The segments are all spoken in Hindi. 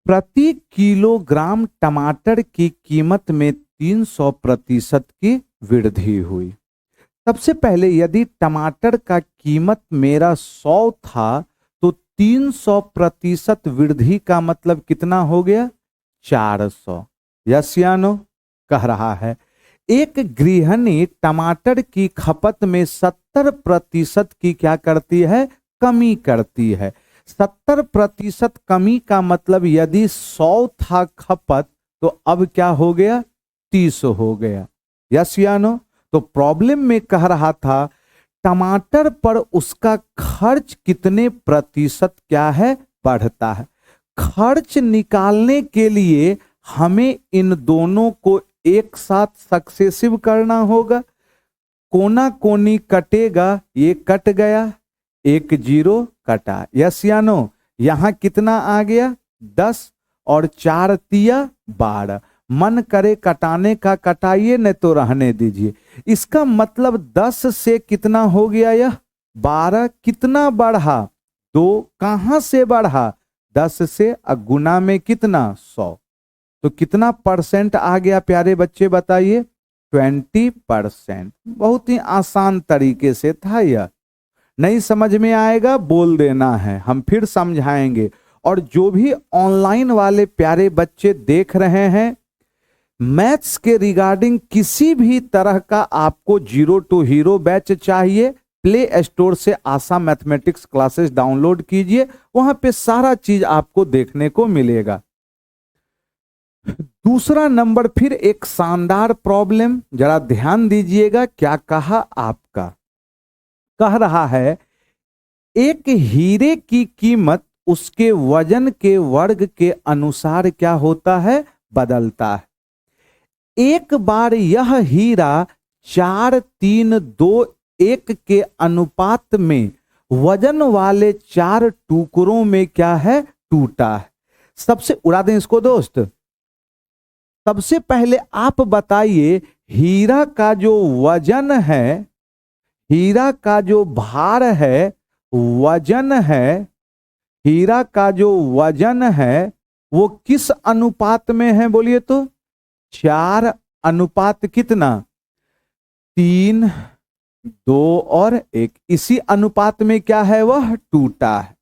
प्रति किलोग्राम टमाटर की कीमत में 300% की वृद्धि हुई। सबसे पहले यदि टमाटर का कीमत मेरा 100 था तो 300% वृद्धि का मतलब कितना हो गया? 400। यस या नो? कह रहा है एक गृहिणी टमाटर की खपत में 70% की क्या करती है? कमी करती है। 70% कमी का मतलब यदि 100 था खपत तो अब क्या हो गया? 30 हो गया। यस या नो? तो प्रॉब्लम में कह रहा था टमाटर पर उसका खर्च कितने प्रतिशत क्या है? बढ़ता है। खर्च निकालने के लिए हमें इन दोनों को एक साथ सक्सेसिव करना होगा। कोना कोनी कटेगा, ये कट गया, एक जीरो कटा। यस या नो? यहां कितना आ गया? 10 और 4 तिया 12। मन करे कटाने का कटाइए, नहीं तो रहने दीजिए। इसका मतलब 10 से कितना हो गया? यह 12 कितना बढ़ा? 2 कहां से बढ़ा? 10 से। गुना में कितना? 100। तो कितना परसेंट आ गया प्यारे बच्चे बताइए? 20%। बहुत ही आसान तरीके से था यह। नहीं समझ में आएगा बोल देना है, हम फिर समझाएंगे। और जो भी ऑनलाइन वाले प्यारे बच्चे देख रहे हैं, मैथ्स के रिगार्डिंग किसी भी तरह का आपको 0 to हीरो बैच चाहिए, प्ले स्टोर से आशा मैथमेटिक्स क्लासेस डाउनलोड कीजिए, वहां पे सारा चीज आपको देखने को मिलेगा। दूसरा नंबर फिर एक शानदार प्रॉब्लम, जरा ध्यान दीजिएगा क्या कहा आपका। कह रहा है एक हीरे की कीमत उसके वजन के वर्ग के अनुसार क्या होता है? बदलता है। एक बार यह हीरा 4, 3, 2, 1 के अनुपात में वजन वाले 4 टुकड़ों में क्या है? टूटा है। सबसे उड़ा दें इसको दोस्त। सबसे पहले आप बताइए हीरा का जो वजन है, हीरा का जो भार है, वजन है, हीरा का जो वजन है वो किस अनुपात में है? बोलिए तो। 4 अनुपात कितना? 3, 2 और 1। इसी अनुपात में क्या है? वह टूटा है।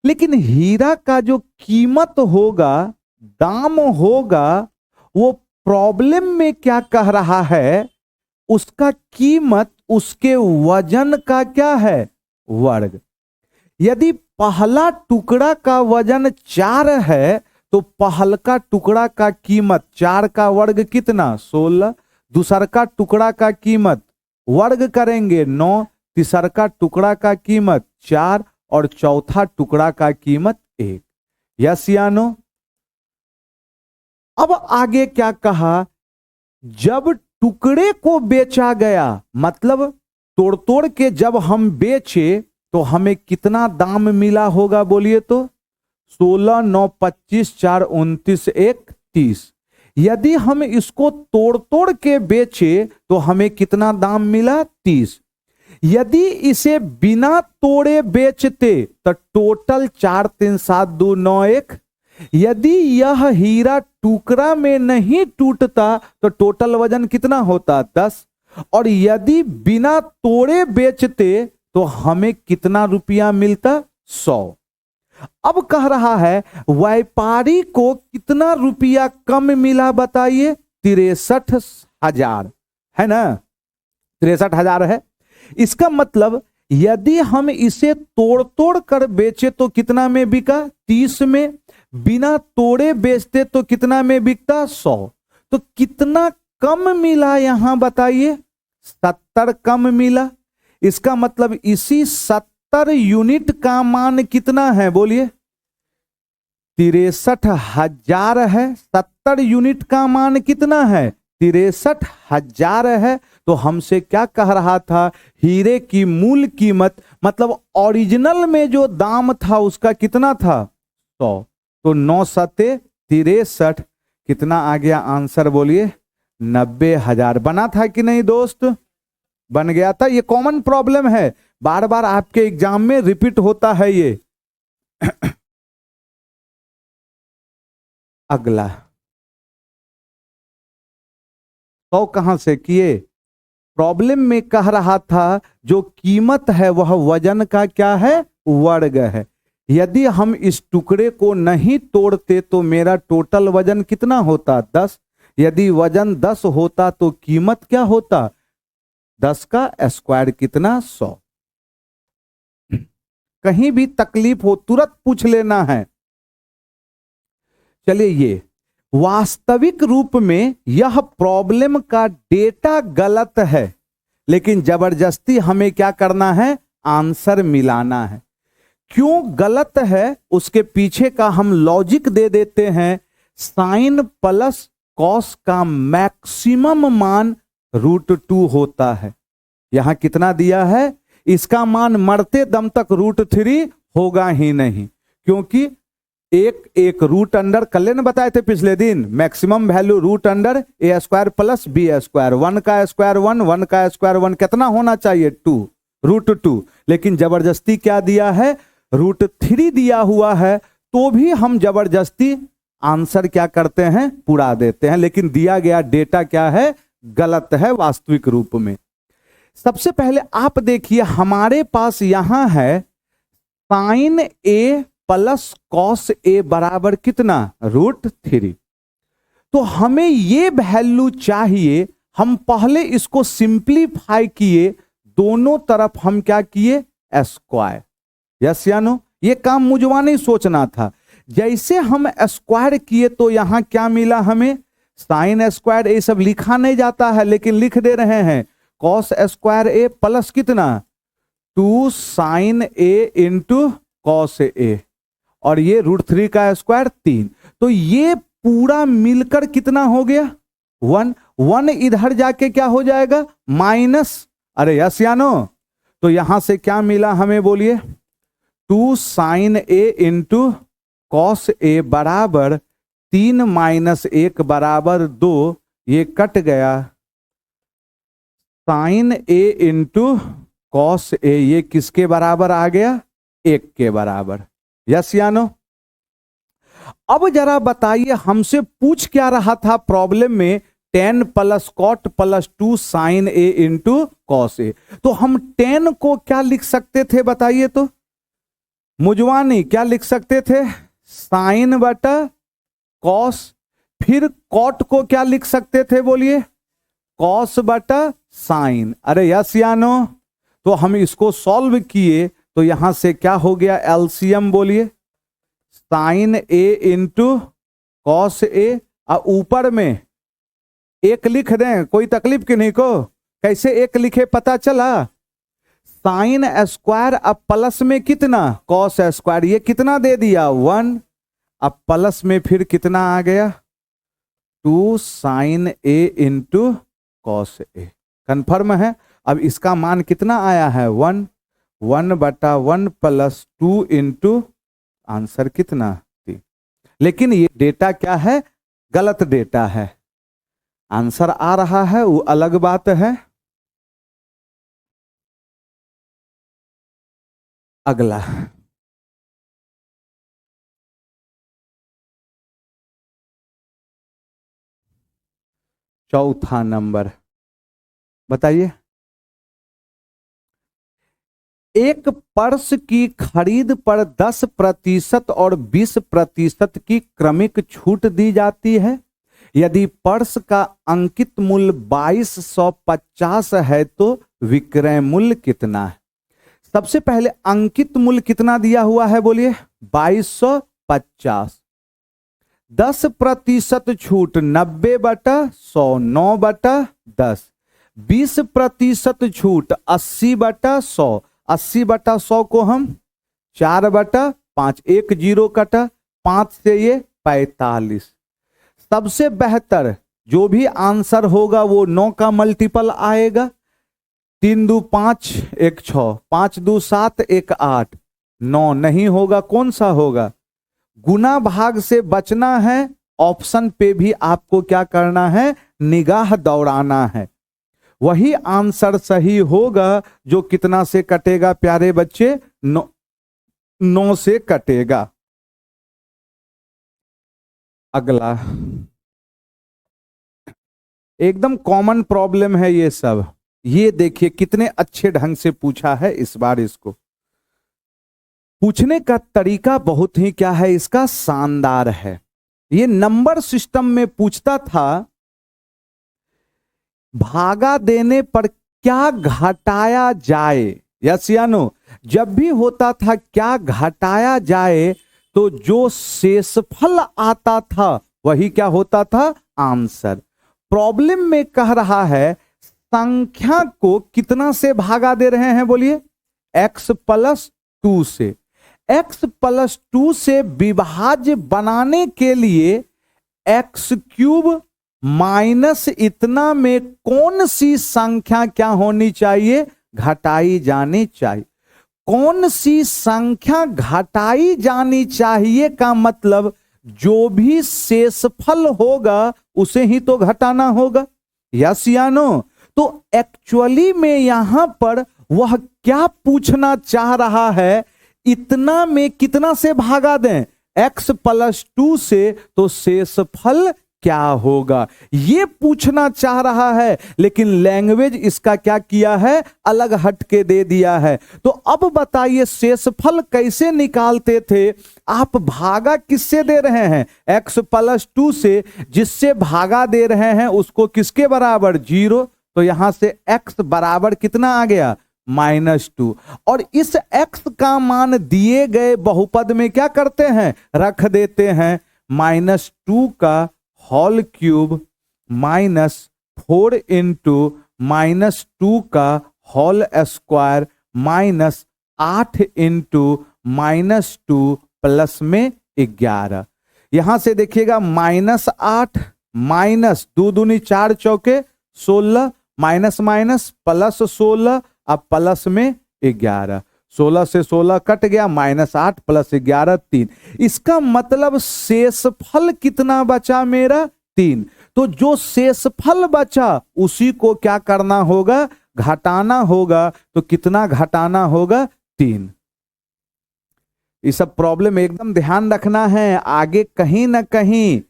लेकिन हीरा का जो कीमत होगा, दाम होगा, वो प्रॉब्लम में क्या कह रहा है? उसका कीमत उसके वजन का क्या है? वर्ग। यदि पहला टुकड़ा का वजन 4 है तो पहल का टुकड़ा का कीमत 4 का वर्ग कितना? 16। दूसर का टुकड़ा का कीमत वर्ग करेंगे 9, तीसर का टुकड़ा का कीमत 4 और चौथा टुकड़ा का कीमत 1। यस या नो? अब आगे क्या कहा? जब टुकड़े को बेचा गया, मतलब तोड़ तोड़ के जब हम बेचे तो हमें कितना दाम मिला होगा? बोलिए तो। 16, 9, 25, 4, 29, 1, 30। यदि हम इसको तोड़ तोड़ के बेचे तो हमें कितना दाम मिला? 30। यदि इसे बिना तोड़े बेचते तो टोटल 4, 3, 7, 2, 9, 1। यदि यह हीरा टुकड़ा में नहीं टूटता तो टोटल वजन कितना होता? 10। और यदि बिना तोड़े बेचते तो हमें कितना रुपया मिलता? 100। अब कह रहा है व्यापारी को कितना रुपया कम मिला बताइए? 63,000 है ना? 63,000 है। इसका मतलब यदि हम इसे तोड़ तोड़ कर बेचे तो कितना में बिका? 30 में। बिना तोड़े बेचते तो कितना में बिकता? 100। तो कितना कम मिला यहां बताइए? 70 कम मिला। इसका मतलब इसी 70 यूनिट का मान कितना है? बोलिए। 63,000 है। 70 यूनिट का मान कितना है? 63,000 है। तो हमसे क्या कह रहा था? हीरे की मूल कीमत, मतलब ओरिजिनल में जो दाम था उसका कितना था? 100। तो 9 सते 63, कितना आ गया आंसर? बोलिए 90,000। बना था कि नहीं दोस्त? बन गया था। ये कॉमन प्रॉब्लम है, बार बार आपके एग्जाम में रिपीट होता है ये। अगला 100 कहां से किए? प्रॉब्लम में कह रहा था जो कीमत है वह वजन का क्या है? वर्ग है। यदि हम इस टुकड़े को नहीं तोड़ते तो मेरा टोटल वजन कितना होता? 10। यदि वजन 10 होता तो कीमत क्या होता? 10 का स्क्वायर कितना? 100। कहीं भी तकलीफ हो तुरंत पूछ लेना है। चलिए, ये वास्तविक रूप में यह प्रॉब्लम का डेटा गलत है, लेकिन जबरदस्ती हमें क्या करना है? आंसर मिलाना है। क्यों गलत है उसके पीछे का हम लॉजिक दे देते हैं। साइन प्लस कॉस का मैक्सिमम मान √2 होता है। यहां कितना दिया है? इसका मान मरते दम तक √3 होगा ही नहीं, क्योंकि एक रूट अंडर, कल ने बताए थे पिछले दिन, maximum value √a² plus b²। 1 का स्क्वायर 1, 1 का स्क्वायर 1, कितना होना चाहिए? 2, √2। लेकिन जबरदस्ती क्या दिया है? √3 दिया हुआ है, तो भी हम जबरदस्ती आंसर क्या करते हैं? पूरा देते हैं। लेकिन दिया गया डेटा क्या है? गलत है वास्तविक रूप में। सबसे पहले आप देखिए, हमारे पास यहां है sign A plus cos A बराबर कितना? √3। तो हमें ये वैल्यू चाहिए। हम पहले इसको सिंप्लीफाई किए, दोनों तरफ हम क्या किए? स्क्वायर। यस या नो? ये काम मुझवा नहीं सोचना था। जैसे हम स्क्वायर किए तो यहां क्या मिला हमें? साइन स्क्वायर ए सब लिखा नहीं जाता है, लेकिन लिख दे रहे हैं। कॉस स्क्वायर ए प्लस कितना? 2 sign A into cos A, और ये √3 का स्क्वायर 3। तो ये पूरा मिलकर कितना हो गया? 1। 1 इधर जाके क्या हो जाएगा? माइनस। अरे यस या नो? तो यहां से क्या मिला हमें? बोलिए। 2 sign A into cos A बराबर 3 माइनस 1 बराबर 2। ये कट गया। Sign A into cos A, ये किसके बराबर आ गया? 1 के बराबर। यस या नो? अब जरा बताइए, हमसे पूछ क्या रहा था प्रॉब्लम में? 10 plus cot plus 2 sign A into cos A. तो हम 10 को क्या लिख सकते थे? बताइए तो। मुझवानी क्या लिख सकते थे? साइन बटा कॉस। फिर कॉट को क्या लिख सकते थे? बोलिए। कॉस बटा साइन। अरे यस या नो? तो हम इसको सॉल्व किए तो यहां से क्या हो गया? एलसीएम बोलिए। Sign A into cos A, और ऊपर में 1 लिख दें, कोई तकलीफ की नहीं को? कैसे 1 लिखे पता चला? साइन स्क्वायर, अब प्लस में कितना? Cos square. ये कितना दे दिया? 1। अब प्लस में फिर कितना आ गया? 2 sign A into cos A. Confirm है? अब इसका मान कितना आया है? 1। 1/1 प्लस 2 इंटू आंसर कितना? 3। लेकिन ये डेटा क्या है? गलत डेटा है। आंसर आ रहा है वो अलग बात है। अगला चौथा नंबर बताइए। एक पर्स की खरीद पर 10% और 20% की क्रमिक छूट दी जाती है। यदि पर्स का अंकित मूल्य 2250 है तो विक्रय मूल्य कितना है? सबसे पहले अंकित मूल्य कितना दिया हुआ है? बोलिए। 2250। 10% छूट 90/100, 9/10। 20% छूट 80/100, 80/100 को हम 4/5, 1 0 कटा, 5 से ये 45। सबसे बेहतर जो भी आंसर होगा वो 9 का मल्टीपल आएगा। 3 2 5, 1 6, 5 2 7, 1 8। 9 नहीं होगा, कौन सा होगा? गुना भाग से बचना है। ऑप्शन पे भी आपको क्या करना है? निगाह दौड़ाना है। वही आंसर सही होगा जो कितना से कटेगा प्यारे बच्चे? 9 से कटेगा। अगला एकदम कॉमन प्रॉब्लम है ये सब। ये देखिए कितने अच्छे ढंग से पूछा है इस बार। इसको पूछने का तरीका बहुत ही क्या है इसका, शानदार है। ये नंबर सिस्टम में पूछता था, भागा देने पर क्या घटाया जाए। यस या नो? जब भी होता था क्या घटाया जाए तो जो शेषफल आता था वही क्या होता था, आंसर। प्रॉब्लम में कह रहा है संख्या को कितना से भागा दे रहे हैं, बोलिए, x+2 से। x+2 से विभाज्य बनाने के लिए x³ माइनस इतना में कौन सी संख्या क्या होनी चाहिए, घटाई जानी चाहिए। कौन सी संख्या घटाई जानी चाहिए का मतलब जो भी शेषफल होगा उसे ही तो घटाना होगा। यस या नो? तो एक्चुअली में यहां पर वह क्या पूछना चाह रहा है, इतना में कितना से भागा दें, x+2 से, तो शेषफल क्या होगा, ये पूछना चाह रहा है। लेकिन लैंग्वेज इसका क्या किया है, अलग हट के दे दिया है। तो अब बताइए शेषफल कैसे निकालते थे आप? भागा किससे दे रहे हैं, x+2 से। जिससे भागा दे रहे हैं उसको किसके बराबर, 0। तो यहां से x बराबर कितना आ गया, -2। और इस x का मान दिए गए बहुपद में क्या करते हैं, रख देते हैं। -2 का होल क्यूब -4 इंटू -2 का होल स्क्वायर -8 इंटू -2 प्लस में 11। यहां से देखिएगा -8 माइनस 2 दूनी 4 चौके 16, माइनस माइनस प्लस 16, अब प्लस में 11। 16 से 16 कट गया, -8 + 11 3। इसका मतलब शेषफल कितना बचा मेरा, 3। तो जो शेषफल बचा उसी को क्या करना होगा, घटाना होगा। तो कितना घटाना होगा, 3। ये सब प्रॉब्लम एकदम ध्यान रखना है। आगे कहीं ना कहीं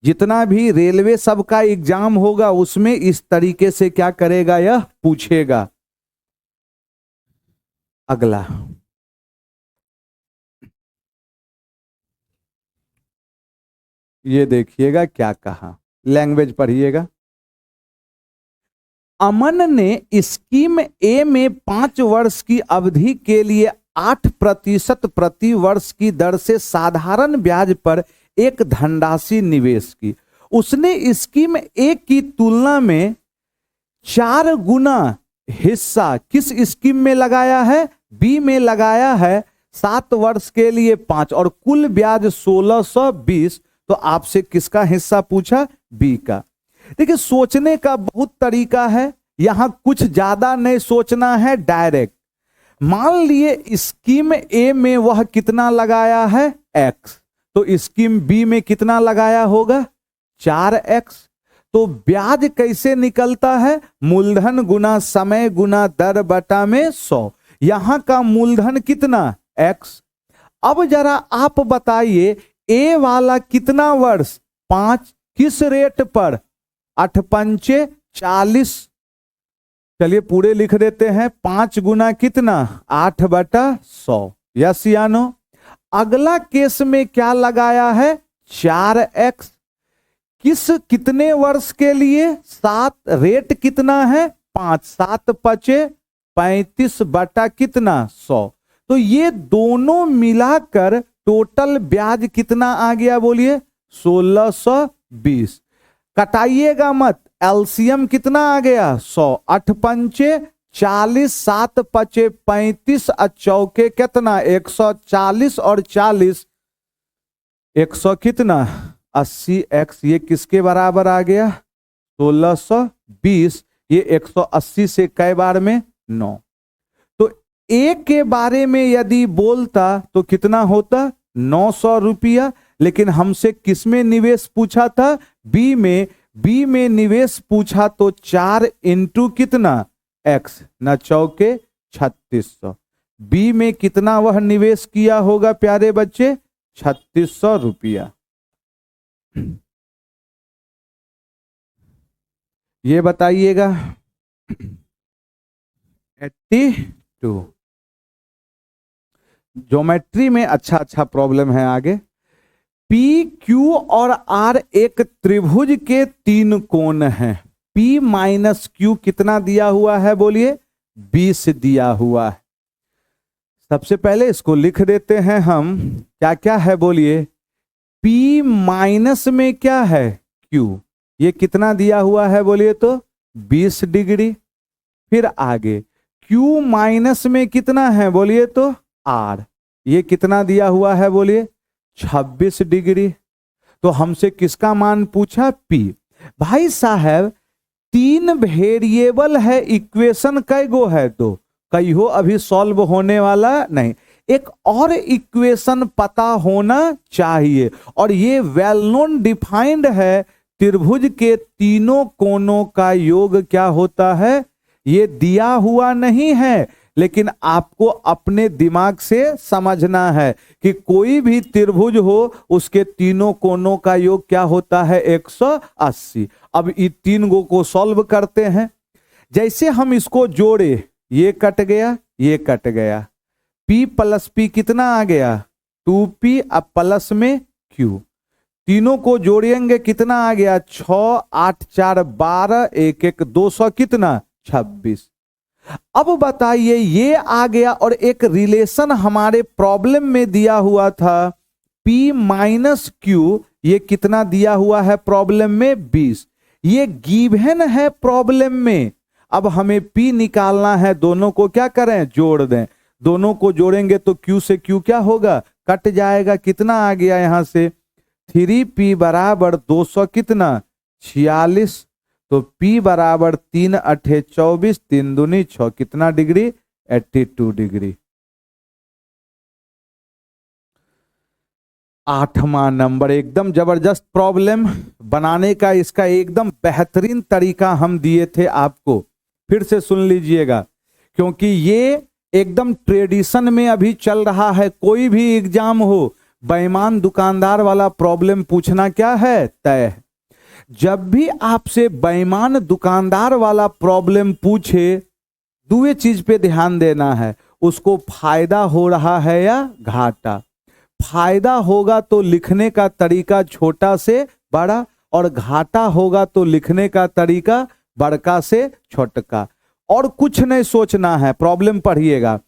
जितना भी रेलवे सब का एग्जाम होगा उसमें इस तरीके से क्या करेगा, यह पूछेगा। अगला ये देखिएगा क्या कहा, लैंग्वेज पढ़िएगा। अमन ने स्कीम ए में 5 वर्ष की अवधि के लिए 8% प्रति वर्ष की दर से साधारण ब्याज पर एक धनराशि निवेश की। उसने स्कीम ए की तुलना में 4 गुना हिस्सा किस स्कीम में लगाया है, बी में लगाया है। 7 वर्ष के लिए 5 और कुल ब्याज 1620। तो आपसे किसका हिस्सा पूछा, बी का। देखिए सोचने का बहुत तरीका है, यहां कुछ ज्यादा नहीं सोचना है, डायरेक्ट। मान लिए स्कीम ए में वह कितना लगाया है, x, तो स्कीम बी में कितना लगाया होगा, 4x। तो ब्याज कैसे निकलता है, मूलधन गुना समय गुना दर बटा में 100। यहां का मूलधन कितना, x। अब जरा आप बताइए ए वाला कितना वर्ष, 5, किस रेट पर, 8 पंचे 40। चलिए पूरे लिख देते हैं, 5 गुना कितना, 8/100। यस या नो? अगला केस में क्या लगाया है, 4x। कितने वर्ष के लिए, 7, रेट कितना है, 5, 7 पचे 35 बटा कितना, 100। तो ये दोनों मिलाकर टोटल ब्याज कितना आ गया, बोलिए, 1620। कटाइएगा मत, एलसीएम कितना आ गया, 100। 8 पंचे 40, 7 पचे 35, चौके कितना, 140 और 40 100 कितना, 80x। ये किसके बराबर आ गया, 1620। ये 180 से कई बार में, 9। तो ए के बारे में यदि बोलता तो कितना होता, 900 रुपया। लेकिन हमसे किसमें निवेश पूछा था, बी में। बी में निवेश पूछा तो 4 इंटू कितना, x, न चौके 3600। बी में कितना वह निवेश किया होगा प्यारे बच्चे, 3600 रुपया। ये बताइएगा। 82। ज्योमेट्री में अच्छा अच्छा प्रॉब्लम है आगे। पी क्यू और आर एक त्रिभुज के तीन कोण हैं। पी माइनस क्यू कितना दिया हुआ है बोलिए? 20 दिया हुआ है। सबसे पहले इसको लिख देते हैं हम। क्या क्या है बोलिए? P माइनस में क्या है? Q। ये कितना दिया हुआ है बोलिए तो? 20 डिग्री। फिर आगे Q माइनस में कितना है बोलिए तो? R। ये कितना दिया हुआ है बोलिए? 26 डिग्री। तो हमसे किसका मान पूछा? P। भाई साहब तीन वेरिएबल है, इक्वेशन कई गो है? दो। कई हो अभी सॉल्व होने वाला नहीं। एक और इक्वेशन पता होना चाहिए, और ये वेल नोन डिफाइंड है। त्रिभुज के तीनों कोणों का योग क्या होता है? ये दिया हुआ नहीं है, लेकिन आपको अपने दिमाग से समझना है कि कोई भी त्रिभुज हो उसके तीनों कोणों का योग क्या होता है? 180। अब इन तीन गो को सॉल्व करते हैं। जैसे हम इसको जोड़े, ये कट गया, ये कट गया, P प्लस P कितना आ गया? 2P। अब प्लस में Q। तीनों को जोड़ेंगे कितना आ गया? 6 8 4 12 1 1 200 कितना? 26। अब बताइए ये आ गया, और एक रिलेशन हमारे प्रॉब्लम में दिया हुआ था P माइनस Q। ये कितना दिया हुआ है प्रॉब्लम में? 20। ये गिवन है प्रॉब्लम में। अब हमें P निकालना है, दोनों को क्या करें? जोड़ दें। दोनों को जोड़ेंगे तो Q से Q क्या होगा? कट जाएगा। कितना आ गया यहां से? 3P बराबर 200 कितना? 46। तो P बराबर 3 अठे 24, 3 दूनी 6 कितना डिग्री? 82 डिग्री। 8वां नंबर एकदम जबरदस्त प्रॉब्लम बनाने का, इसका एकदम बेहतरीन तरीका हम दिए थे आपको। फिर से सुन लीजिएगा, क्योंकि ये एकदम ट्रेडिशन में अभी चल रहा है। कोई भी एग्जाम हो, बेईमान दुकानदार वाला प्रॉब्लम पूछना क्या है? तय। जब भी आपसे बेईमान दुकानदार वाला प्रॉब्लम पूछे, दूसरे चीज पे ध्यान देना है, उसको फायदा हो रहा है या घाटा। फायदा होगा तो लिखने का तरीका छोटा से बड़ा, और घाटा होगा तो लिखने का तरीका बड़का से छोटका। और कुछ नहीं सोचना है। प्रॉब्लम पढ़िएगा।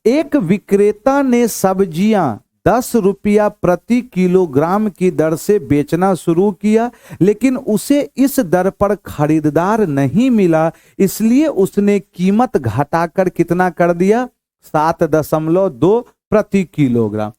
एक विक्रेता ने सब्जियां 10 रुपया प्रति किलोग्राम की दर से बेचना शुरू किया, लेकिन उसे इस दर पर खरीदार नहीं मिला, इसलिए उसने कीमत घटाकर कितना कर दिया? 7.2 प्रति किलोग्राम।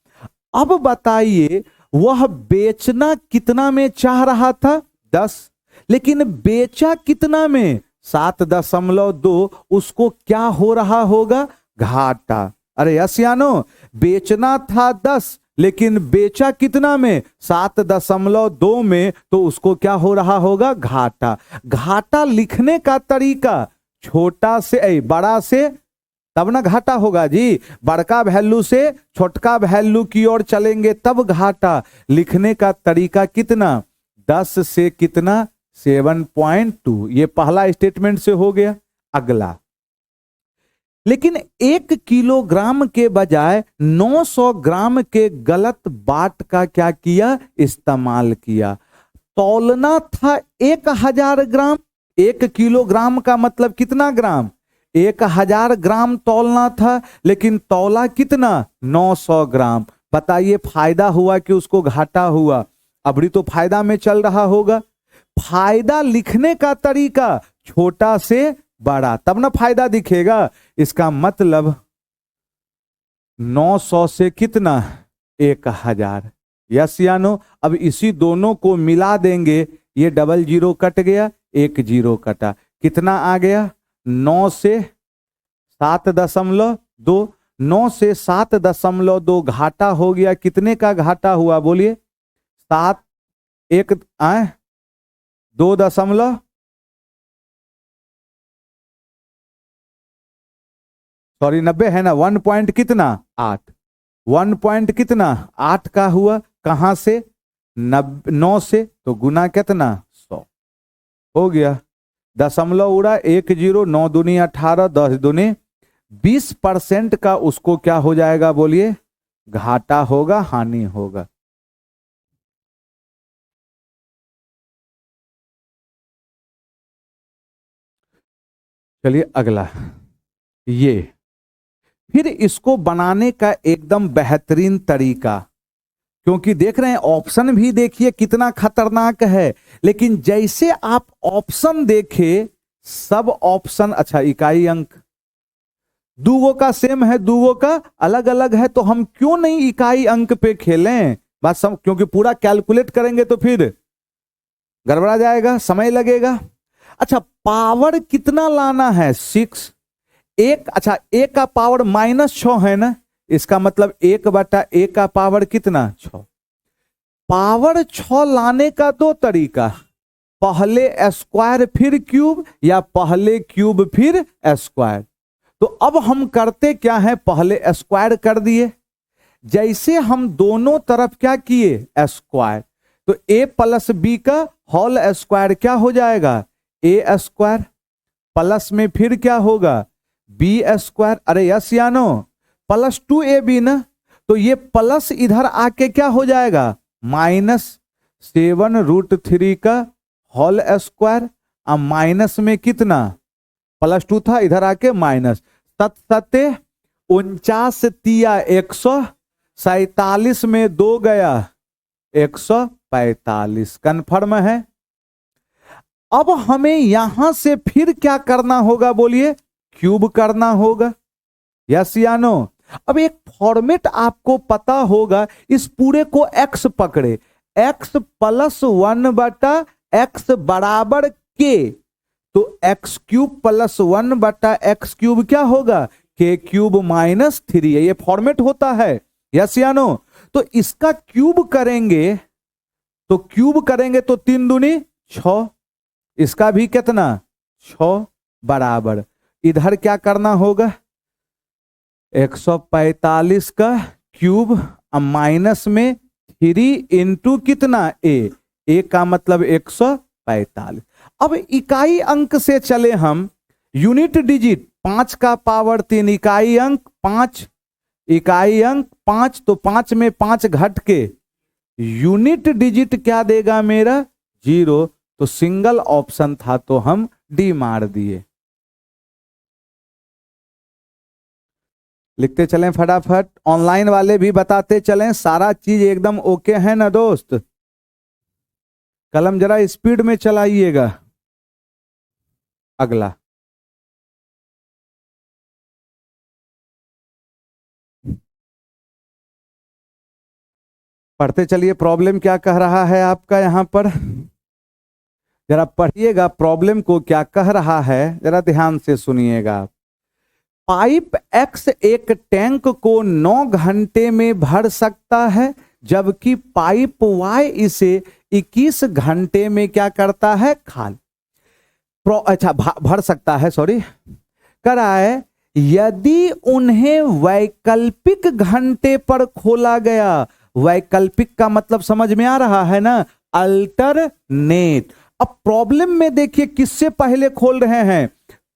अब बताइए वह बेचना कितना में चाह रहा था? 10। लेकिन बेचा कितना में? 7.2। उसको क्या हो रहा होगा? घाटा। अरे यस या नो? बेचना था 10, लेकिन बेचा कितना में? 7.2 में, तो उसको क्या हो रहा होगा? घाटा। घाटा लिखने का तरीका छोटा से बड़ा से, तब ना घाटा होगा जी। बड़का वैल्यू से छोटका वैल्यू की ओर चलेंगे तब घाटा। लिखने का तरीका कितना? 10 से कितना? 7.2। ये पहला स्टेटमेंट से हो गया। अगला, लेकिन 1 किलोग्राम के बजाय 900 ग्राम के गलत बाट का क्या किया? इस्तेमाल किया। तौलना था 1000 ग्राम। 1 किलोग्राम का मतलब कितना ग्राम? 1000 ग्राम तौलना था, लेकिन तौला कितना? 900 ग्राम। बताइए फायदा हुआ कि उसको घाटा हुआ? अभी तो फायदा में चल रहा होगा। फायदा लिखने का तरीका छोटा से बड़ा, तब ना फायदा दिखेगा। इसका मतलब 900 से कितना? 1000। यस या नो? अब इसी दोनों को मिला देंगे। ये डबल जीरो कट गया, 1 जीरो कटा। कितना आ गया? 9 से 7.2। 9 से 7.2 घाटा हो गया। कितने का घाटा हुआ बोलिए? 7 1 2 दशमलव, सॉरी 90 है ना। 1 पॉइंट कितना? 8। 1 पॉइंट कितना? 8 का हुआ। कहां से? 9 से तो गुना कितना 100 हो गया। दशमलव उड़ा 10, 9 दूनी 18, 10 दूनी 20% का उसको क्या हो जाएगा बोलिए, घाटा होगा, हानि होगा। चलिए अगला, ये फिर इसको बनाने का एकदम बेहतरीन तरीका, क्योंकि देख रहे हैं ऑप्शन भी देखिए कितना खतरनाक है, लेकिन जैसे आप ऑप्शन देखे सब ऑप्शन, अच्छा इकाई अंक दूगों का सेम है, दूगों का अलग अलग है, तो हम क्यों नहीं इकाई अंक पे खेलें, बात सब, क्योंकि पूरा कैलकुलेट करेंगे तो फिर गड़बड़ा जाएगा, समय लगेगा। अच्छा पावर कितना लाना है 6, एक, अच्छा a का पावर -6 है ना, इसका मतलब 1/a का पावर कितना 6। पावर 6 लाने का दो तरीका, पहले स्क्वायर फिर क्यूब, या पहले क्यूब फिर स्क्वायर। तो अब हम करते क्या है, पहले स्क्वायर कर दिए, जैसे हम दोनों तरफ क्या किए स्क्वायर, तो a प्लस बी का होल स्क्वायर क्या हो जाएगा a स्क्वायर, प्लस में फिर क्या होगा बी स्क्वायर, अरे यस या नो, प्लस 2ab ना, तो ये प्लस इधर आके क्या हो जाएगा -7√3 का होल स्क्वायर, अब माइनस में कितना +2 था, इधर आके माइनस, 7 49 तिया 147 में 2 गया 145, कन्फर्म है। अब हमें यहां से फिर क्या करना होगा बोलिए, क्यूब करना होगा, यस या नो। अब एक फॉर्मेट आपको पता होगा, इस पूरे को x पकड़े, x + 1/x बराबर k, तो x³ + 1/x³ क्या होगा k³ -3 है, ये फॉर्मेट होता है, यस या नो। तो इसका क्यूब करेंगे, तो क्यूब करेंगे तो 3 दूनी 6, इसका भी कितना 6 बराबर, इधर क्या करना होगा 145 का क्यूब, माइनस में 3 इंटू कितना a का मतलब 145। अब इकाई अंक से चले हम यूनिट डिजिट, 5 का पावर 3 इकाई अंक 5, इकाई अंक 5, तो 5 में 5 घट के यूनिट डिजिट क्या देगा मेरा 0, तो सिंगल ऑप्शन था तो हम डी मार दिए। लिखते चलें फटाफट, ऑनलाइन वाले भी बताते चलें, सारा चीज एकदम ओके है ना दोस्त, कलम जरा स्पीड में चलाइएगा। अगला पढ़ते चलिए, प्रॉब्लम क्या कह रहा है आपका यहां पर, जरा पढ़िएगा प्रॉब्लम को क्या कह रहा है, जरा ध्यान से सुनिएगा। पाइप X एक टैंक को 9 घंटे में भर सकता है, जबकि पाइप Y इसे 21 घंटे में क्या करता है खाली, अच्छा भर सकता है, सॉरी करा है, यदि उन्हें वैकल्पिक घंटे पर खोला गया, वैकल्पिक का मतलब समझ में आ रहा है ना, अल्टरनेट। अब प्रॉब्लम में देखिए किससे पहले खोल रहे हैं,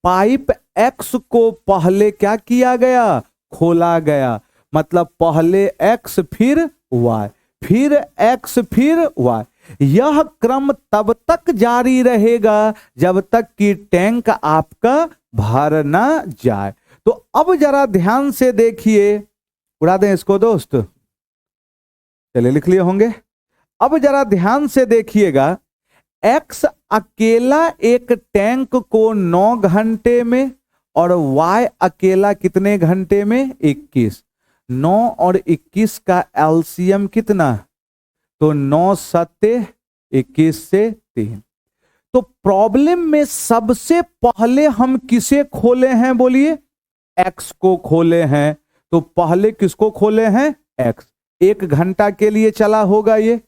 पाइप X को पहले क्या किया गया खोला गया, मतलब पहले X फिर Y, फिर X फिर Y, यह क्रम तब तक जारी रहेगा जब तक कि टैंक आपका भर ना जाए। तो अब जरा ध्यान से देखिए, उड़ा दें इसको दोस्त, चलिए लिख लिए होंगे। अब जरा ध्यान से देखिएगा, X अकेला एक टैंक को 9 घंटे में, और Y अकेला कितने घंटे में 21, 9 और 21 का एलसीएम कितना, तो 9 7 21 से 3। तो प्रॉब्लम में सबसे पहले हम किसे खोले हैं बोलिए, X को खोले हैं, तो पहले किसको खोले हैं X, 1 घंटा के लिए चला होगा ये,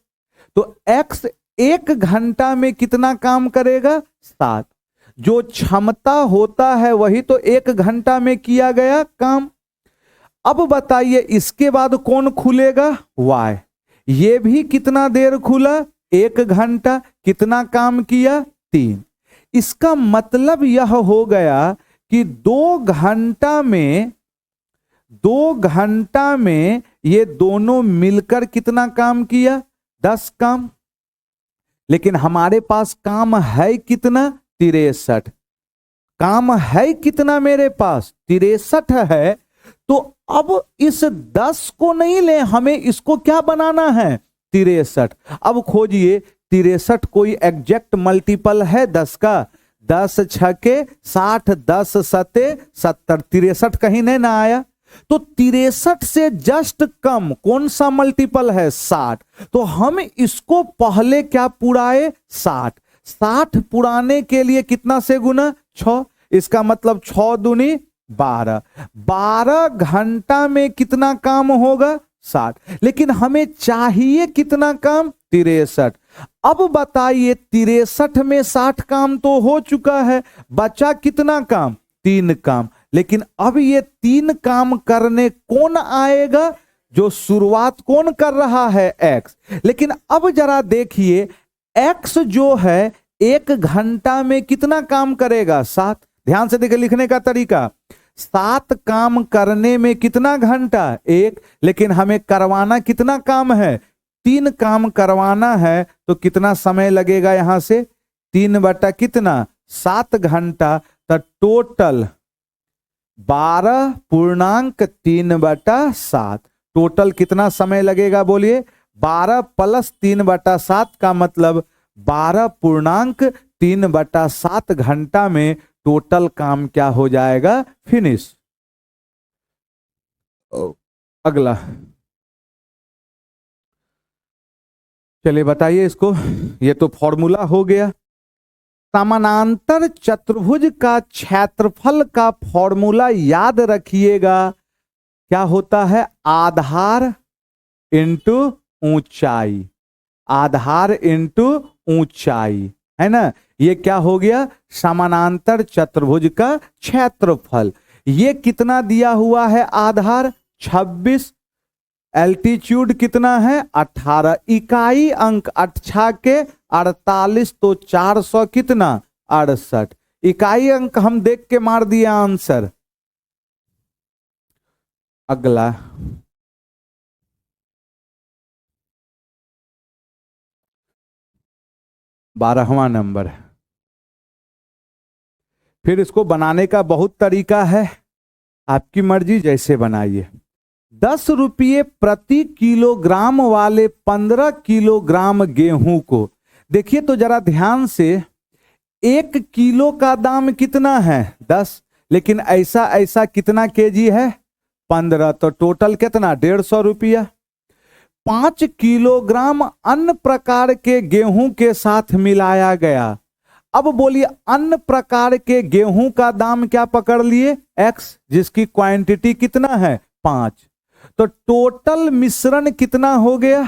तो X 1 घंटा में कितना काम करेगा 7, जो क्षमता होता है वही तो 1 घंटा में किया गया काम। अब बताइए इसके बाद कौन खुलेगा Y, ये भी कितना देर खुला, 1 घंटा। कितना काम किया, 3। इसका मतलब यह हो गया कि 2 घंटा में ये दोनों मिलकर कितना काम किया, 10 काम। लेकिन हमारे पास काम है कितना, 63। काम है कितना मेरे पास, 63 है। तो अब इस 10 को नहीं ले, हमें इसको क्या बनाना है, 63। अब खोजिए 63 कोई एग्जैक्ट मल्टीपल है 10 का, 10 छके 60, 10 सते 70, 63 कहीं नहीं ना आया। तो 63 से जस्ट कम कौन सा मल्टीपल है, 60। तो हम इसको पहले क्या पुराए, 60। 60 पुराने के लिए कितना से गुना, 6। इसका मतलब 6 दूनी 12। 12 घंटा में कितना काम होगा, 60। लेकिन हमें चाहिए कितना काम, 63। अब बताइए 63 में 60 काम तो हो चुका है, बचा कितना काम, 3 काम। लेकिन अब ये 3 काम करने कौन आएगा, जो शुरुआत कौन कर रहा है, एक्स। लेकिन अब जरा देखिए एक्स जो है 1 घंटा में कितना काम करेगा, 7। ध्यान से देखिए लिखने का तरीका, 7 काम करने में कितना घंटा, 1। लेकिन हमें करवाना कितना काम है, 3 काम करवाना है। तो कितना समय लगेगा, यहां से 3 बटा कितना, 7 घंटा। तो टोटल 12.3/7। टोटल कितना समय लगेगा, बोलिए। 12 + 3/7 का मतलब 12.3/7 घंटा में टोटल काम क्या हो जाएगा, फिनिश। अगला चलिए बताइए इसको, ये तो फॉर्मूला हो गया। समानांतर चतुर्भुज का क्षेत्रफल का फॉर्मूला याद रखिएगा, क्या होता है, आधार इंटू ऊंचाई। आधार इंटू ऊंचाई, है ना। ये क्या हो गया, समानांतर चतुर्भुज का क्षेत्रफल। ये कितना दिया हुआ है, आधार 26, एल्टीट्यूड कितना है, 18। इकाई अंक 8 के 48, तो 400 कितना, 68। इकाई अंक हम देख के मार दिया आंसर। अगला 12वां नंबर। फिर इसको बनाने का बहुत तरीका है, आपकी मर्जी, जैसे बनाइए। 10 रुपये प्रति किलोग्राम वाले 15 किलोग्राम गेहूं को, देखिए तो जरा ध्यान से, 1 किलो का दाम कितना है, 10। लेकिन ऐसा ऐसा कितना केजी है, 15। तो टोटल कितना, 150 रुपया। 5 किलोग्राम अन्य प्रकार के गेहूं के साथ मिलाया गया। अब बोलिए अन्य प्रकार के गेहूं का दाम क्या पकड़ लिए, एक्स, जिसकी क्वांटिटी कितना है, 5। तो टोटल मिश्रण कितना हो गया,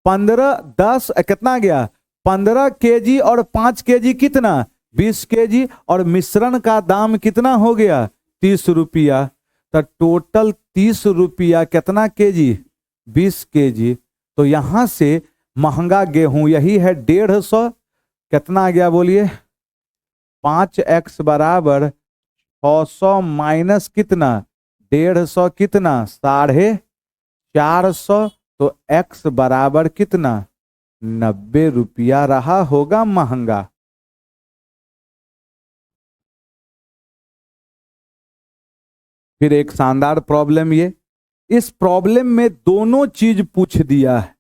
15, 10 कितना गया, 15 केजी और 5 केजी कितना, 20 केजी। और मिश्रण का दाम कितना हो गया, 30 रुपया। तो टोटल 30 रुपया कितना केजी, 20 केजी। तो यहां से महंगा गेहूं यही है, 150। कितना आ गया, बोलिए। 5x बराबर 600 माइनस कितना, 150 कितना, 450। तो x बराबर कितना, 90 रुपया रहा होगा महंगा। फिर एक शानदार प्रॉब्लम, ये इस प्रॉब्लम में दोनों चीज पूछ दिया है।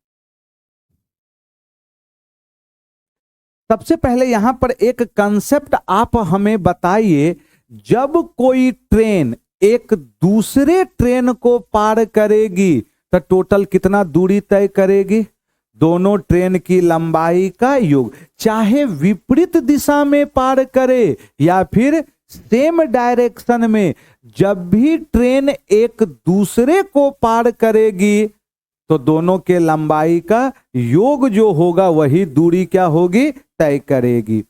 सबसे पहले यहां पर एक कंसेप्ट आप हमें बताइए, जब कोई ट्रेन एक दूसरे ट्रेन को पार करेगी तो टोटल कितना दूरी तय करेगी, दोनों ट्रेन की लंबाई का योग। चाहे विपरीत दिशा में पार करे या फिर सेम डायरेक्शन में, जब भी ट्रेन एक दूसरे को पार करेगी तो दोनों के लंबाई का योग जो होगा वही दूरी क्या होगी, तय करेगी।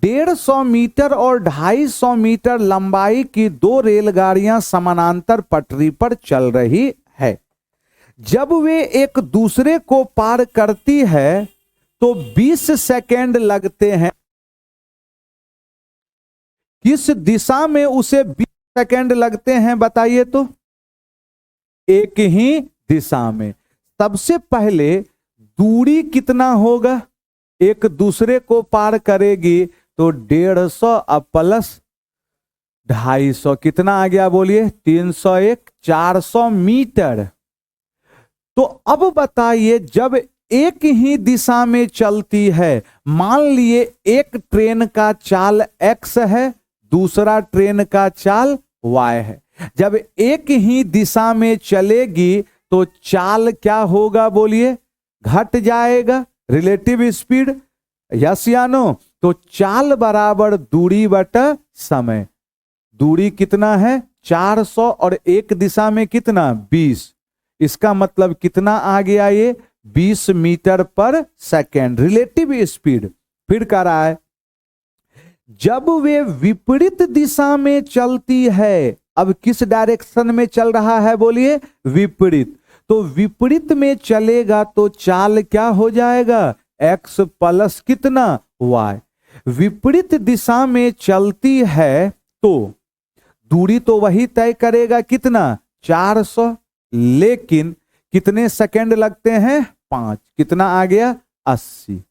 150 मीटर और 250 मीटर लंबाई की 2 रेलगाड़ियां समानांतर पटरी पर चल रही है। जब वे एक दूसरे को पार करती है तो 20 सेकेंड लगते हैं। किस दिशा में उसे 20 सेकेंड लगते हैं बताइए तो? एक ही दिशा में। सबसे पहले दूरी कितना होगा? एक दूसरे को पार करेगी तो 150 अब प्लस 250 कितना आ गया बोलिए? 301, 400 मीटर। तो अब बताइए, जब एक ही दिशा में चलती है, मान लिए एक ट्रेन का चाल x है, दूसरा ट्रेन का चाल y है। जब एक ही दिशा में चलेगी तो चाल क्या होगा बोलिए? घट जाएगा, रिलेटिव स्पीड। यस या नो? तो चाल बराबर दूरी बटा समय। दूरी कितना है? 400 और एक दिशा में कितना? 20। इसका मतलब कितना आ गया ये? 20 मीटर पर सेकेंड, रिलेटिव स्पीड। फिर कह रहा है जब वे विपरीत दिशा में चलती है, अब किस डायरेक्शन में चल रहा है बोलिए? विपरीत। तो विपरीत में चलेगा तो चाल क्या हो जाएगा? x प्लस कितना? y। विपरीत दिशा में चलती है तो दूरी तो वही तय करेगा, कितना? 400, लेकिन कितने सेकंड लगते हैं? 5। कितना आ गया? 80।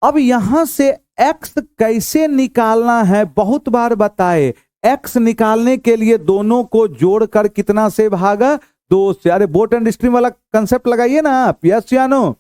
अब यहां से x कैसे निकालना है? बहुत बार बताए, x निकालने के लिए दोनों को जोड़कर कितना से भागा? 2 से। अरे बोट एंड स्ट्रीम वाला कंसेप्ट लगाइए ना आप, यस या नो?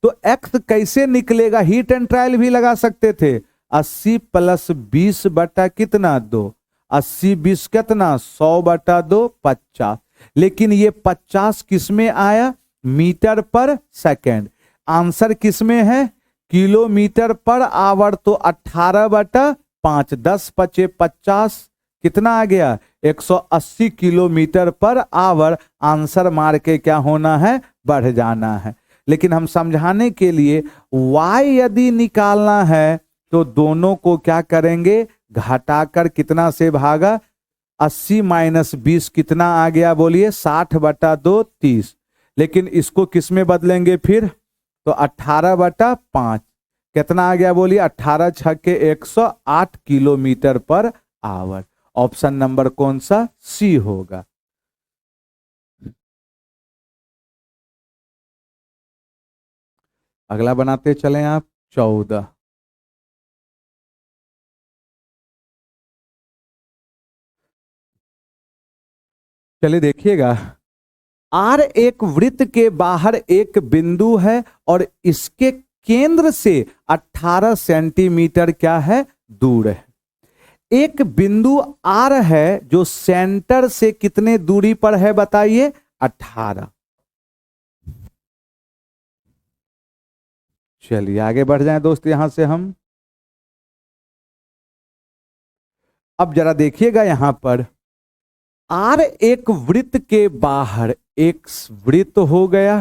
तो x कैसे निकलेगा? हीट एंड ट्रायल भी लगा सकते थे। 80 प्लस 20 बटा कितना? 2। 80 20 कितना? 100 बटा 2 50। लेकिन ये 50 किस में आया? मीटर पर सेकेंड। आंसर किस में है? Kilometre per hour. तो 18 बटा 5, 10 पचे 50, कितना आ गया? 180 किलोमीटर पर आवर। आंसर मार के क्या होना है? बढ़ जाना है। लेकिन हम समझाने के लिए y यदि निकालना है तो दोनों को क्या करेंगे? घटाकर कितना से भागा? 80 माइनस 20 कितना आ गया बोलिए? 60 बटा 2 30। लेकिन इसको किस में बदलेंगे फिर? तो 18 बटा 5 कितना आ गया बोलिए? 18 छक्के 108 kilometre per hour. Option number कौन सा? सी होगा। अगला बनाते चलें आप। 14। चलिए देखिएगा, आर एक वृत्त के बाहर एक बिंदु है और इसके केंद्र से 18 सेंटीमीटर क्या है? दूर है। एक बिंदु आर है जो सेंटर से कितने दूरी पर है बताइए? 18। चलिए आगे बढ़ जाएं दोस्त यहां से हम। अब जरा देखिएगा यहां पर, आर एक वृत्त के बाहर एक वृत्त हो गया,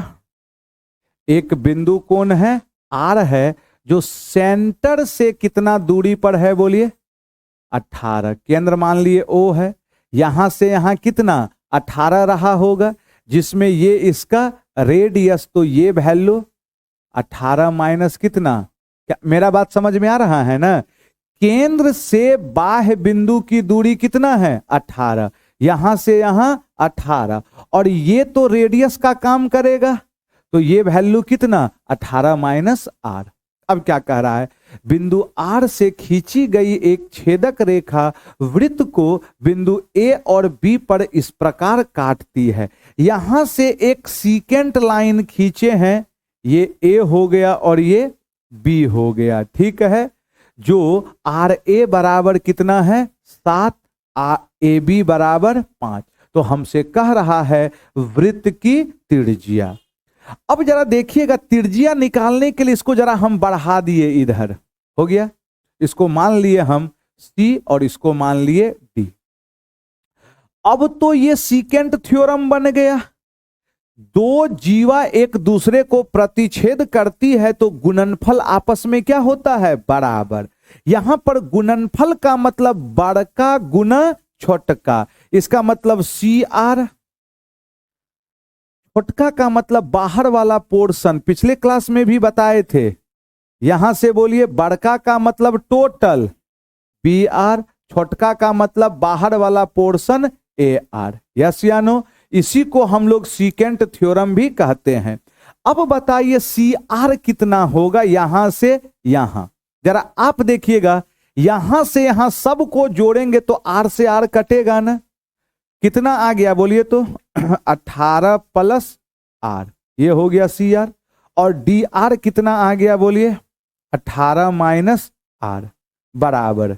एक बिंदु कौन है? आर है, जो सेंटर से कितना दूरी पर है बोलिए? 18। केंद्र मान लिए ओ है, यहां से यहां कितना? 18 रहा होगा, जिसमें ये इसका रेडियस, तो ये वैल्यू 18 माइनस कितना? क्या मेरा बात समझ में आ रहा है ना? केंद्र से बाह्य बिंदु की दूरी कितना है? 18। यहां से यहां 18, और ये तो रेडियस का काम करेगा, तो ये वैल्यू कितना? 18 माइनस आर। अब क्या कह रहा है? बिंदु आर से खींची गई एक छेदक रेखा वृत्त को बिंदु ए और बी पर इस प्रकार काटती है। यहां से एक सीकेंट लाइन खींचे हैं, ये ए हो गया और ये बी हो गया, ठीक है। जो आर ए बराबर कितना है? 7, ए बी बराबर 5। तो हमसे कह रहा है वृत्त की त्रिज्या। अब जरा देखिएगा, त्रिज्या निकालने के लिए इसको जरा हम बढ़ा दिए, इधर हो गया। इसको मान लिए हम सी और इसको मान लिए डी। अब तो ये सीकेंट थ्योरम बन गया। दो जीवा एक दूसरे को प्रतिच्छेद करती है तो गुणनफल आपस में क्या होता है? बराबर। यहां पर गुणनफल का मतलब बड़का गुना छोटका, इसका मतलब सी आर। छोटका का मतलब बाहर वाला पोर्शन, पिछले क्लास में भी बताए थे। यहां से बोलिए बड़का का मतलब टोटल बी आर, छोटका का मतलब बाहर वाला पोर्शन ए आर। यस या नो? इसी को हम लोग सीकेंट थ्योरम भी कहते हैं। अब बताइए सी आर कितना होगा यहां से यहां। जरा आप देखिएगा, यहां से यहां सबको जोड़ेंगे तो आर से आर कटेगा ना। कितना आ गया बोलिए तो 18 प्लस आर, ये हो गया सी आर। और डी आर कितना आ गया बोलिए 18 माइनस आर बराबर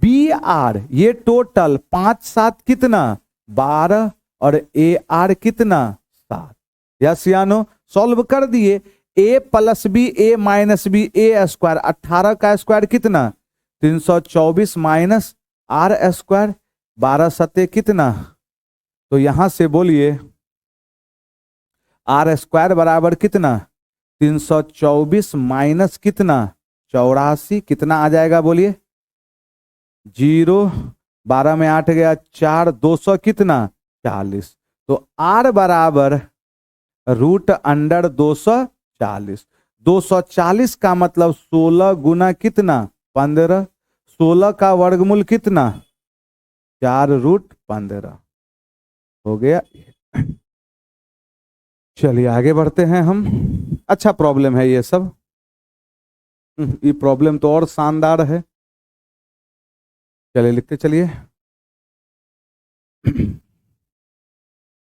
बी आर। ये टोटल 5 7 कितना 12 और ए आर कितना 7। यस या नो? सॉल्व कर दिए। ए प्लस बी ए माइनस बी ए स्क्वायर, 18 का स्क्वायर कितना 324 माइनस आर स्क्वायर, 12 सत्ते कितना। तो यहां से बोलिए आर स्क्वायर बराबर कितना 324 माइनस कितना 84, कितना आ जाएगा बोलिए 0, 12 में 8 गया 4, 200 कितना 40। तो आर बराबर रूट अंडर 240। 240 का मतलब 16 गुना कितना 15, 16 का वर्गमूल कितना 4 रूट 15 हो गया। चलिए आगे बढ़ते हैं हम। अच्छा प्रॉब्लम है ये सब, ये प्रॉब्लम तो और शानदार है। चलिए लिखते चलिए।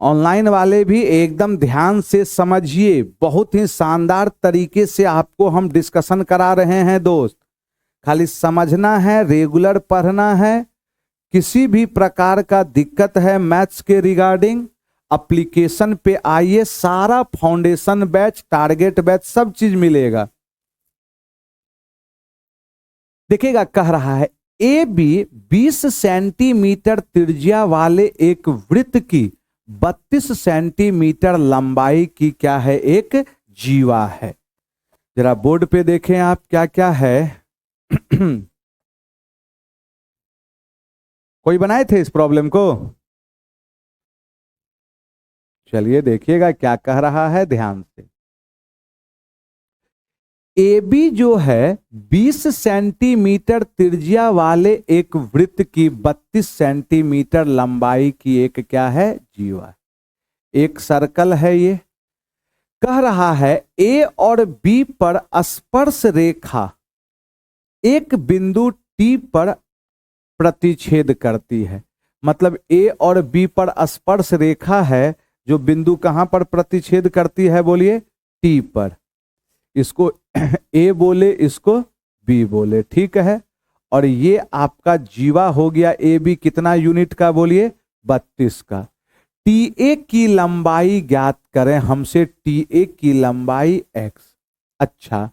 ऑनलाइन वाले भी एकदम ध्यान से समझिए, बहुत ही शानदार तरीके से आपको हम डिस्कशन करा रहे हैं दोस्त। खाली समझना है, रेगुलर पढ़ना है। किसी भी प्रकार का दिक्कत है मैथ्स के रिगार्डिंग, एप्लीकेशन पे आइए, सारा फाउंडेशन बैच, टारगेट बैच, सब चीज मिलेगा। देखिएगा कह रहा है ए बी 20 सेंटीमीटर त्रिज्या वाले एक वृत्त की 32 सेंटीमीटर लंबाई की क्या है एक जीवा है। जरा बोर्ड पे देखें आप क्या क्या है। कोई बनाए थे इस प्रॉब्लम को? चलिए देखिएगा क्या कह रहा है ध्यान से। ए बी जो है 20 सेंटीमीटर त्रिज्या वाले एक वृत्त की 32 सेंटीमीटर लंबाई की एक क्या है जीवा। एक सर्कल है ये। कह रहा है ए और बी पर स्पर्श रेखा एक बिंदु टी पर प्रतिच्छेद करती है। मतलब ए और बी पर स्पर्श रेखा है जो बिंदु कहां पर प्रतिच्छेद करती है बोलिए टी पर। इसको ए बोले, इसको बी बोले, ठीक है। और ये आपका जीवा हो गया ए बी कितना यूनिट का बोलिए 32 का। टी ए की लंबाई ज्ञात करें हमसे, टी ए की लंबाई x। अच्छा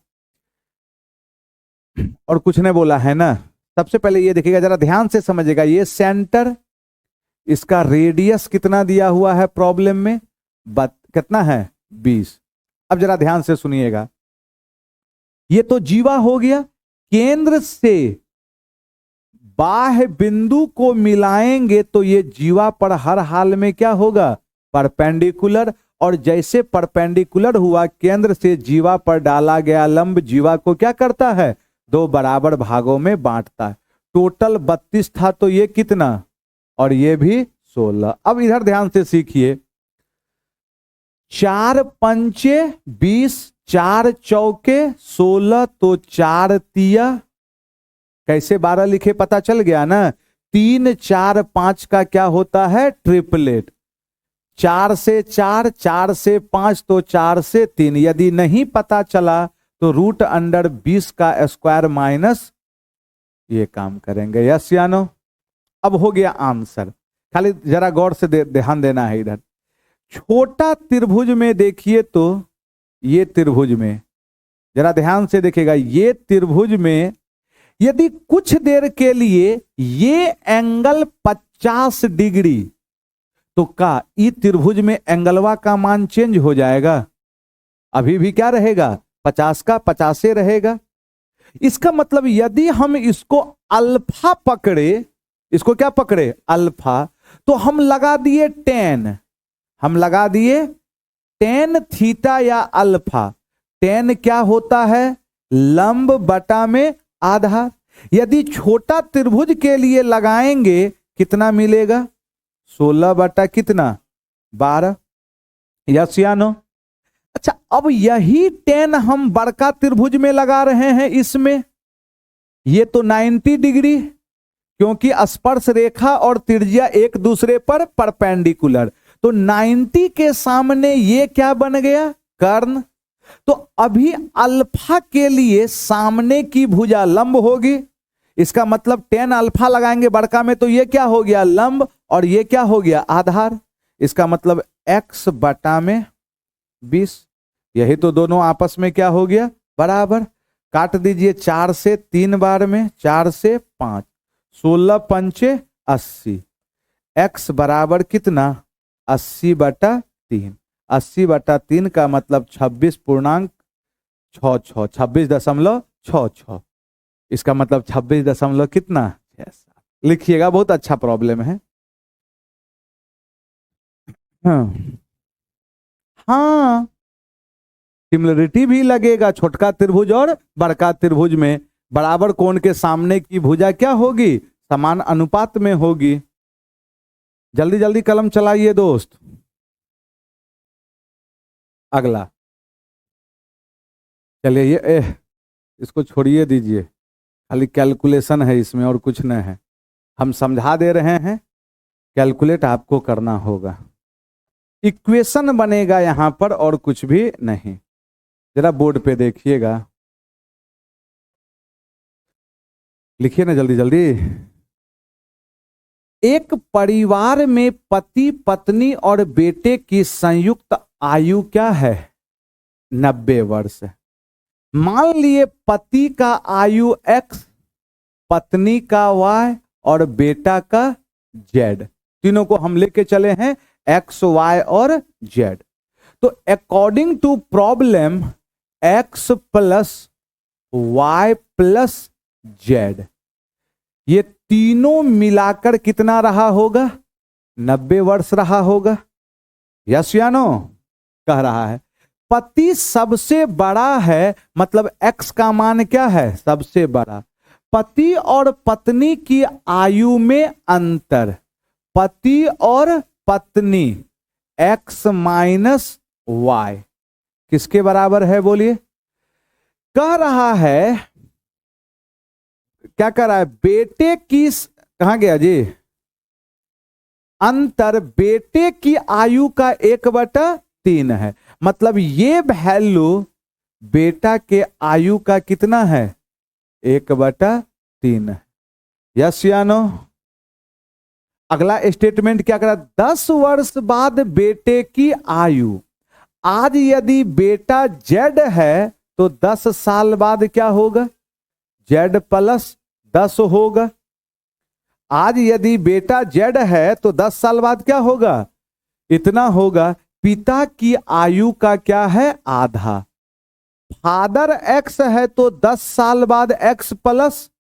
और कुछ ने बोला है ना। सबसे पहले ये देखिएगा, जरा ध्यान से समझिएगा। ये सेंटर, इसका रेडियस कितना दिया हुआ है प्रॉब्लम में कितना है 20। अब जरा ध्यान से सुनिएगा, ये तो जीवा हो गया। केंद्र से बाह्य बिंदु को मिलाएंगे तो ये जीवा पर हर हाल में क्या होगा परपेंडिकुलर। और जैसे परपेंडिकुलर हुआ, केंद्र से जीवा पर डाला गया लंब जीवा को क्या करता है 2 बराबर भागों में बांटता है। टोटल 32 था तो ये कितना और ये भी 16। अब इधर ध्यान से सीखिए। 4 पंचे 20, 4 चौके 16, तो 4 तिया कैसे 12 लिखे पता चल गया ना। 3 4 5 का क्या होता है ट्रिपलेट। 4 से 4, 4 से 5 तो 4 से 3। यदि नहीं पता चला तो रूट अंडर 20 का स्क्वायर माइनस ये काम करेंगे। यस या नो? अब हो गया आंसर। खाली जरा गौर से ध्यान देना है इधर। छोटा त्रिभुज में देखिए तो ये त्रिभुज में जरा ध्यान से देखिएगा, ये त्रिभुज में यदि कुछ देर के लिए ये एंगल 50 डिग्री, तो का ई त्रिभुज में एंगलवा का मान चेंज हो जाएगा। अभी भी क्या रहेगा 50 का 50 रहेगा। इसका मतलब यदि हम इसको अल्फा पकड़े, इसको क्या पकड़े अल्फा, तो हम लगा दिए 10, हम लगा दिए टेन थीटा या अल्फा, टेन क्या होता है, लंब बटा में आधार। यदि छोटा त्रिभुज के लिए लगाएंगे कितना मिलेगा, 16 बटा कितना 12, यस या नो। अच्छा, अब यही टेन हम बड़का त्रिभुज में लगा रहे हैं, इसमें ये तो 90 डिग्री, क्योंकि स्पर्श रेखा और त्रिज्या एक दूसरे पर परपेंडिकुलर, तो 90 के सामने ये क्या बन गया, कर्ण। तो अभी अल्फा के लिए सामने की भुजा लंब होगी, इसका मतलब टेन अल्फा लगाएंगे बड़का में तो ये क्या हो गया, लंब, और ये क्या हो गया, आधार। इसका मतलब x बटा में 20, यही तो दोनों आपस में क्या हो गया, बराबर। काट दीजिए 4 से 3 बार में, 4 से 5, 16 पंचे 80, x बराबर कितना 80 बटा 3। 80 बटा 3 का मतलब 26.66, 26.66, इसका मतलब 26 दशमलव कितना, लिखिएगा, बहुत अच्छा प्रॉब्लम है। हाँ, सिमिलरिटी भी लगेगा, छोटका त्रिभुज और बड़का त्रिभुज में बराबर कोण के सामने की भुजा क्या होगी, समान अनुपात में होगी। जल्दी जल्दी कलम चलाइए दोस्त। अगला, चलिए ये इसको छोड़िए दीजिए, खाली कैलकुलेशन है इसमें और कुछ नहीं है, हम समझा दे रहे हैं, कैलकुलेट आपको करना होगा। इक्वेशन बनेगा यहां पर और कुछ भी नहीं, जरा बोर्ड पे देखिएगा, लिखिए ना जल्दी जल्दी। एक परिवार में पति पत्नी और बेटे की संयुक्त आयु क्या है, 90 वर्ष। मान लिए पति का आयु x, पत्नी का y और बेटा का z, तीनों को हम लेके चले हैं x, y और z। तो according to problem x plus y plus z, ये तीनों मिलाकर कितना रहा होगा, 90 वर्ष रहा होगा, यस या नो। कह रहा है पति सबसे बड़ा है, मतलब x का मान क्या है, सबसे बड़ा। पति और पत्नी की आयु में अंतर, पति और पत्नी x माइनस y किसके बराबर है, बोलिए। कह रहा है, क्या कह रहा है, बेटे की, कहां गया जी, अंतर बेटे की आयु का 1/3 है, मतलब ये वैल्यू बेटा के आयु का कितना है, 1/3 है, यस या नो। अगला स्टेटमेंट क्या कर रहा है, 10 वर्ष बाद बेटे की आयु, आज यदि बेटा जेड है तो 10 साल बाद क्या होगा, जेड प्लस 10 होगा। आज यदि बेटा जेड है तो 10 साल बाद क्या होगा, इतना होगा। पिता की आयु का क्या है, आधा। फादर एक्स है तो 10 साल बाद एक्स प्लस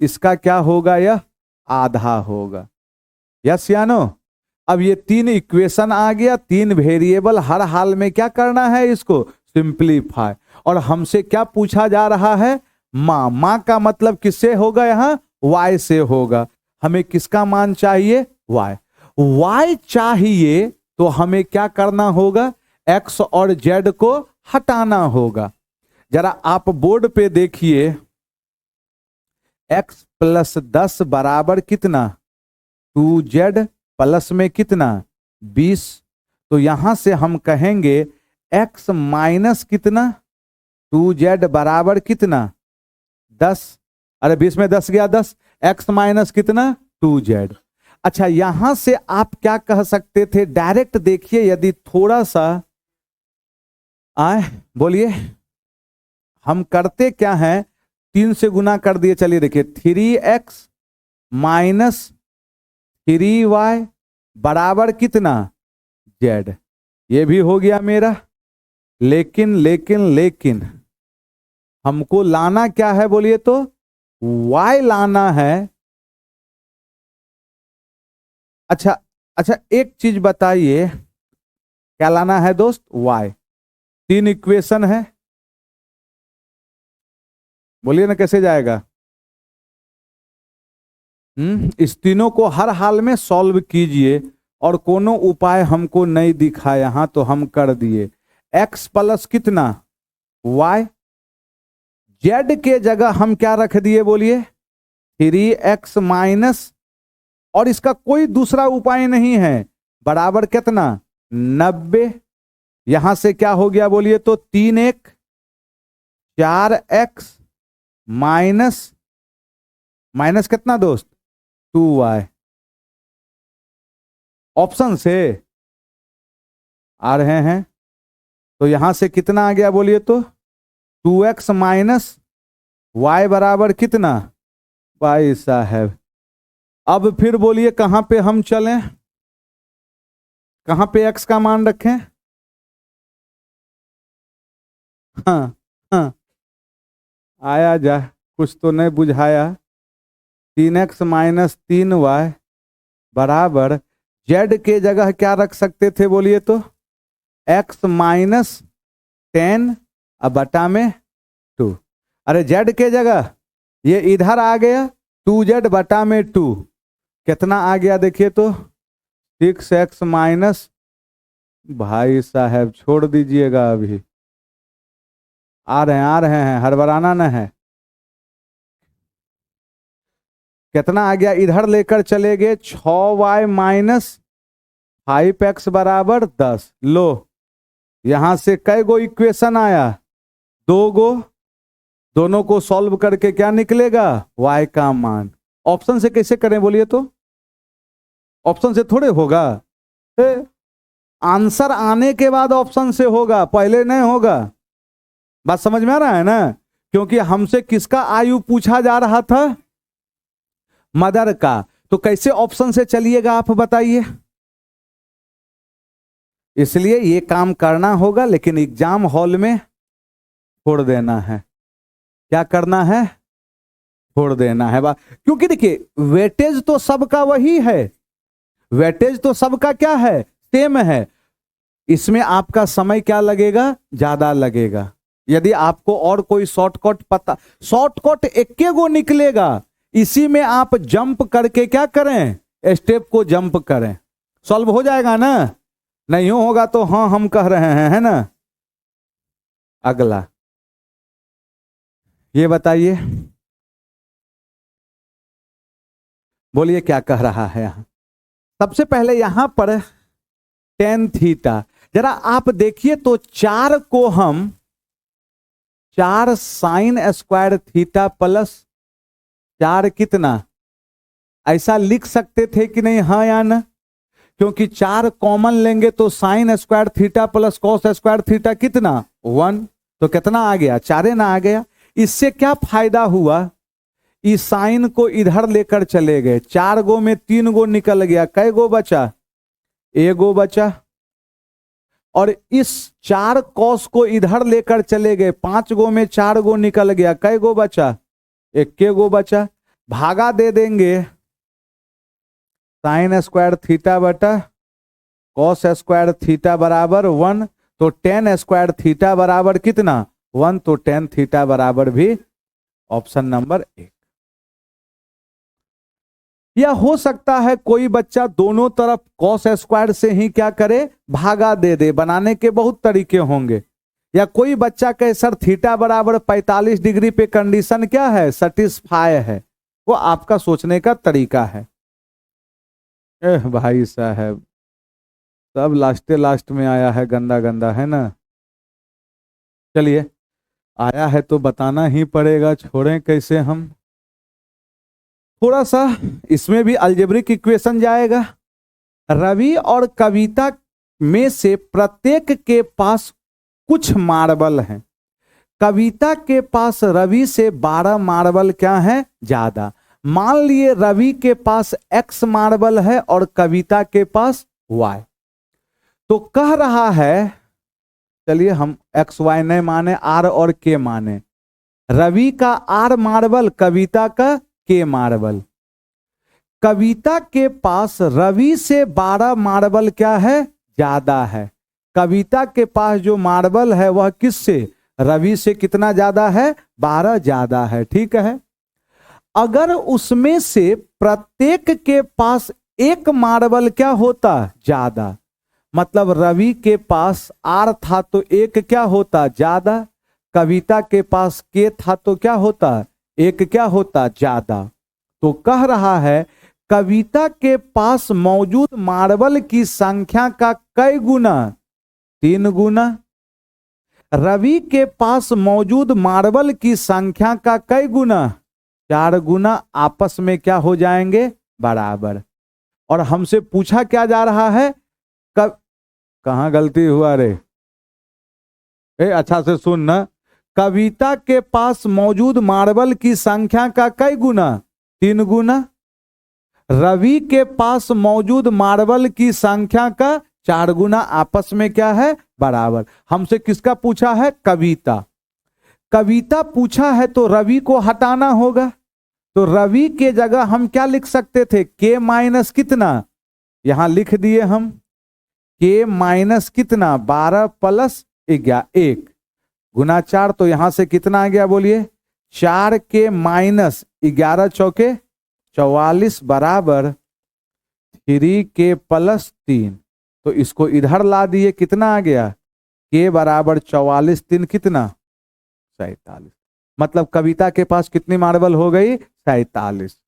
इसका क्या होगा, यह आधा होगा, यस या नो। अब ये 3 इक्वेशन आ गया, 3 वेरिएबल, हर हाल में क्या करना है, इसको सिंप्लीफाई। और हमसे क्या पूछा जा रहा है, माँ, माँ का मतलब किससे होगा, यहां y से होगा। हमें किसका मान चाहिए, y। y चाहिए तो हमें क्या करना होगा, x और z को हटाना होगा। जरा आप बोर्ड पे देखिए, x प्लस 10 बराबर कितना, 2z प्लस में कितना 20, तो यहां से हम कहेंगे x माइनस कितना 2z बराबर कितना 10, अरे 20 में 10 गया 10, x माइनस कितना 2z। अच्छा, यहां से आप क्या कह सकते थे, डायरेक्ट देखिए, यदि थोड़ा सा आए, बोलिए, हम करते क्या हैं, 3 से गुना कर दिए, चलिए देखिए, 3x माइनस 3y बराबर कितना z, ये भी हो गया मेरा। लेकिन लेकिन लेकिन हमको लाना क्या है, बोलिए तो y लाना है। अच्छा अच्छा, एक चीज बताइए, क्या लाना है दोस्त, y। 3 इक्वेशन है, बोलिए ना कैसे जाएगा। इस तीनों को हर हाल में सॉल्व कीजिए और कोनो उपाय हमको नहीं दिखा यहां तो हम कर दिए। x प्लस कितना y, z के जगह हम क्या रख दिए बोलिए 3x माइनस, और इसका कोई दूसरा उपाय नहीं है, बराबर कितना 90। यहां से क्या हो गया बोलिए तो 3 1 4x माइनस माइनस कितना दोस्त 2y। ऑप्शन से आ रहे हैं तो यहां से कितना आ गया बोलिए तो 2x माइनस y बराबर कितना भाई साहब। अब फिर बोलिए कहां पे हम चलें, कहां पे x का मान रखें। हाँ हाँ आया जा, कुछ तो नहीं बुझाया। 3x माइनस 3y बराबर z के जगह क्या रख सकते थे बोलिए तो x माइनस 10 अब बटा में 2। अरे z के जगह ये इधर आ गया 2z बटा में 2, कितना आ गया देखिए तो 6x माइनस, भाई साहब छोड़ दीजिएगा अभी, आ रहे हैं हड़बड़ाना न है। कितना आ गया इधर लेकर चले गए 6y माइनस 5x बराबर 10। लो यहां से कई गो इक्वेशन आया, 2 गो, दोनों को सॉल्व करके क्या निकलेगा y का मान। ऑप्शन से कैसे करें बोलिए तो, ऑप्शन से थोड़े होगा, आंसर आने के बाद ऑप्शन से होगा, पहले नहीं होगा। बात समझ में आ रहा है ना, क्योंकि हमसे किसका आयु पूछा जा रहा था मदर का, तो कैसे ऑप्शन से चलिएगा आप बताइए। इसलिए ये काम करना होगा लेकिन एग्जाम हॉल में छोड़ देना है। क्या करना है, छोड़ देना है क्योंकि देखिए वेटेज तो सबका वही है, वेटेज तो सबका क्या है सेम है, इसमें आपका समय क्या लगेगा ज्यादा लगेगा। यदि आपको और कोई शॉर्टकट पता, शॉर्टकट एक गो निकलेगा, इसी में आप जंप करके क्या करें स्टेप को जंप करें, सॉल्व हो जाएगा ना। नहीं होगा तो हाँ हम कह रहे हैं है ना। अगला ये बताइए, बोलिए क्या कह रहा है यहां। सबसे पहले यहां पर tan थीटा जरा आप देखिए तो 4 को हम 4 साइन स्क्वायर थीटा प्लस 4 कितना ऐसा लिख सकते थे कि नहीं, हाँ या ना, क्योंकि 4 कॉमन लेंगे तो sine square theta plus cos square theta कितना 1, तो कितना आ गया 4 ना आ गया। इससे क्या फायदा हुआ, इस साइन को इधर लेकर चले गए, 4 गो में 3 गो निकल गया, कै गो बचा 1 गो बचा, और इस 4 कॉस को इधर लेकर चले गए, 5 गो में 4 गो निकल गया, कै गो बचा 1 गो बचा। भागा दे देंगे साइन स्क्वायर थीटा बटा कॉस स्क्वायर थीटा बराबर 1, तो tan स्क्वायर थीटा बराबर कितना 1, तो tan थीटा बराबर भी ऑप्शन नंबर 1। या हो सकता है कोई बच्चा दोनों तरफ कॉस स्क्वायर से ही क्या करे भागा दे दे, बनाने के बहुत तरीके होंगे। या कोई बच्चा कहे सर थीटा बराबर 45 डिग्री पे कंडीशन क्या है सेटिस्फाई है, वो आपका सोचने का तरीका है। भाई साहब सब लास्ट में आया है, गंदा गंदा है ना। चलिए आया है तो बताना ही पड़ेगा, छोड़ें कैसे हम। थोड़ा सा इसमें भी अलजेब्रिक इक्वेशन जाएगा। रवि और कविता में से प्रत्येक के पास कुछ मार्बल हैं, कविता के पास रवि से 12 मार्बल क्या है ज्यादा। मान लिए रवि के पास x मार्बल है और कविता के पास y, तो कह रहा है, चलिए हम x y नहीं माने r और k माने, रवि का r मार्बल कविता का k मार्बल। कविता के पास रवि से 12 मार्बल क्या है ज्यादा है, कविता के पास जो मार्बल है वह किससे, रवि से कितना ज्यादा है, 12 ज्यादा है। ठीक है, अगर उसमें से प्रत्येक के पास एक मार्बल क्या होता, ज्यादा, मतलब रवि के पास आर था तो एक क्या होता, ज्यादा, कविता के पास के था तो क्या होता, एक क्या होता, ज्यादा। तो कह रहा है कविता के पास मौजूद मार्बल की संख्या का कई गुना, 3 गुना। रवि के पास मौजूद मार्बल की संख्या का कई गुना, 4 गुना, आपस में क्या हो जाएंगे, बराबर। और हमसे पूछा क्या जा रहा है, कब, कहां गलती हुआ रे, अच्छा से सुन ना, कविता के पास मौजूद मार्बल की संख्या का कई गुना, 3 गुना। रवि के पास मौजूद मार्बल की संख्या का 4 गुना, आपस में क्या है, बराबर। हमसे किसका पूछा है, कविता। कविता पूछा है तो रवि को हटाना होगा, तो रवि के जगह हम क्या लिख सकते थे, के माइनस कितना, यहां लिख दिए हम, के माइनस कितना, 12 प्लस 1 गुना 4, तो यहां से कितना आ गया बोलिए, 4 के माइनस 11 चौके 44 बराबर 3 के प्लस 3। तो इसको इधर ला दिए, कितना आ गया, के बराबर 44, 3 कितना, 47। मतलब कविता के पास कितनी मार्बल हो गई, 47।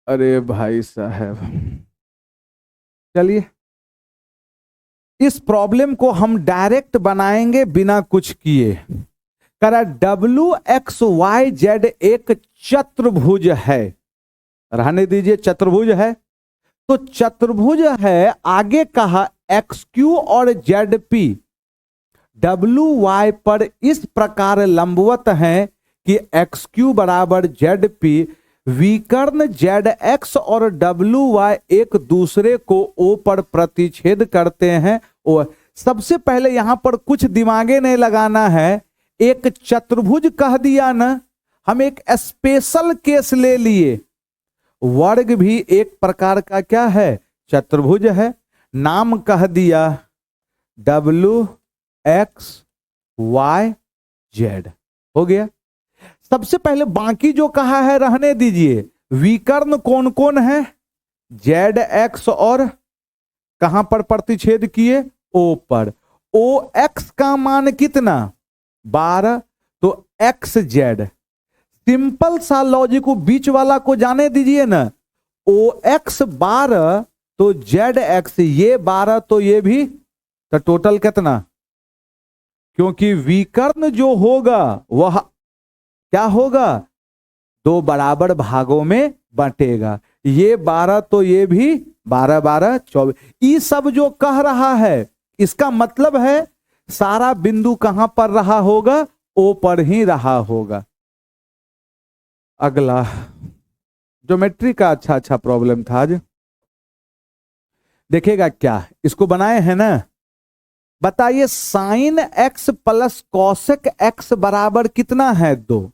अरे भाई साहब, चलिए इस प्रॉब्लम को हम डायरेक्ट बनाएंगे बिना कुछ किए। करा WXYZ एक चतुर्भुज है, रहने दीजिए, चतुर्भुज है, तो चतुर्भुज है, आगे कहा XQ और ZP WY पर इस प्रकार लंबवत हैं कि XQ बराबर ZP, विकर्ण ZX और WY एक दूसरे को O पर प्रतिच्छेद करते हैं। और सबसे पहले यहां पर कुछ दिमागे नहीं लगाना है, एक चतुर्भुज कह दिया ना, हम एक स्पेशल केस ले लिए, वर्ग भी एक प्रकार का क्या है, चतुर्भुज है, नाम कह दिया WXYZ, हो गया। सबसे पहले बाकी जो कहा है रहने दीजिए, विकर्ण कौन कौन है, ZX और कहां पर प्रतिच्छेद किए, O पर, OX का मान कितना, 12, तो XZ, सिंपल सा लॉजिक को बीच वाला को जाने दीजिए ना, OX 12 तो ZX ये 12 तो ये भी, तो टोटल कितना, क्योंकि विकर्ण जो होगा वह क्या होगा, 2 बराबर भागों में बंटेगा, ये 12 तो ये भी 12 12 24। ये सब जो कह रहा है इसका मतलब है सारा बिंदु कहां पर रहा होगा, O पर ही रहा होगा। अगला ज्योमेट्री का अच्छा प्रॉब्लम था आज, देखेगा क्या, इसको बनाए हैं ना, बताइए sine x plus cosec x बराबर कितना है, 2।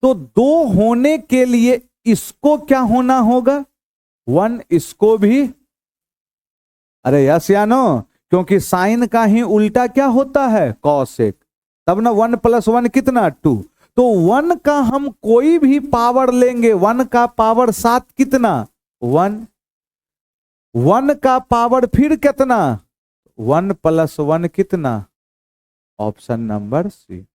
तो 2 होने के लिए इसको क्या होना होगा, 1, इसको भी, अरे यस या नो, क्योंकि साइन का ही उल्टा क्या होता है, कॉसेक, तब ना 1 + 1 कितना, 2। तो 1 का हम कोई भी पावर लेंगे, 1 का पावर 7 कितना, 1, 1 का पावर फिर कितना, 1 + 1 कितना, ऑप्शन नंबर सी।